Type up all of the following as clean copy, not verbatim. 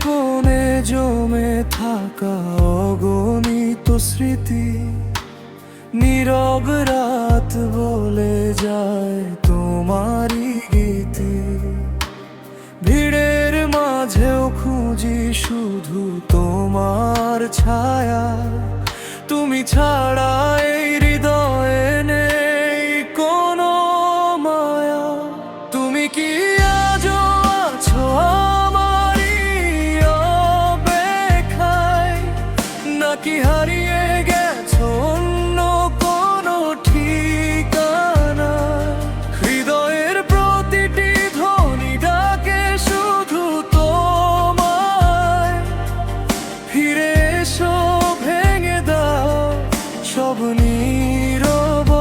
কোণে জমে থাকা অগণিত স্মৃতি, নীরব রাত বলে যায় তোমারই গীতি। ভিড়ের মাঝেও খুঁজি শুধু তোমার ছায়া, তুমি ছাড়া এই হৃদয়ে নেই কোনো মায়া। তুমি কি আজও আছো আমারই অপেক্ষায়, নাকি হারিয়ে গেছো অন্য কোনো ঠিকানা? হৃদয়ের প্রতিটি ধ্বনি ডাকে শুধু তোমায়, ফিরে এসো ভেঙে দাও সব নীরবতায়।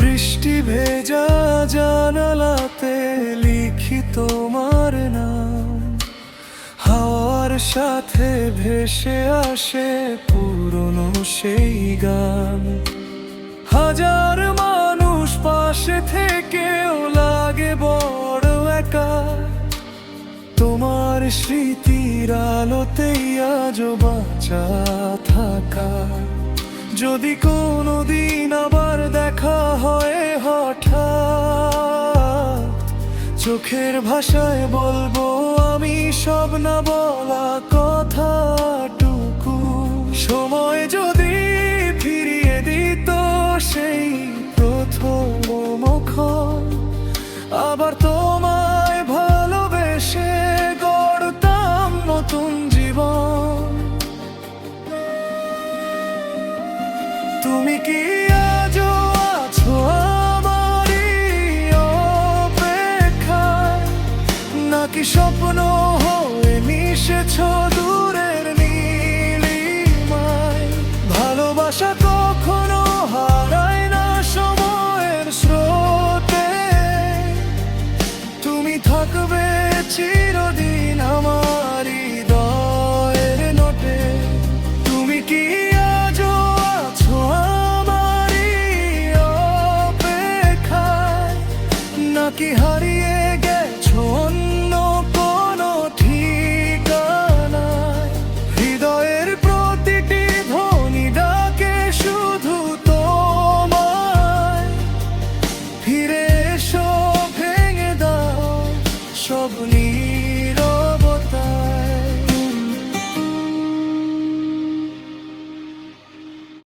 বৃষ্টি ভেজা জানালাতে লিখি তোমার নাম, হাওয়ার সাথে ভেসে আসে পুরনো সেই গান। হাজার মানুষ পাশে থেকেও লাগে বড় একা, তোমার স্মৃতির আলোতেই আজও বাঁচা থাকা। যদি কোনোদিন আবার দেখা হয় হঠাৎ, চোখের ভাষায় বলবো আমি সব না বলা কথাটুকু। সময় যদি ফিরিয়ে দিত সেই প্রথম মুখন, আবার তোমায় ভালোবেসে গড়তাম নতুন জীবন। তুমি কি আজও আছো আমারই অপেক্ষায়, নাকি স্বপ্ন হয়ে মিশেছ দূরের নীলিমায়? ভালোবাসা কখনো হারায় না সময়ের স্রোতে, তুমি থাকবে চিরদিন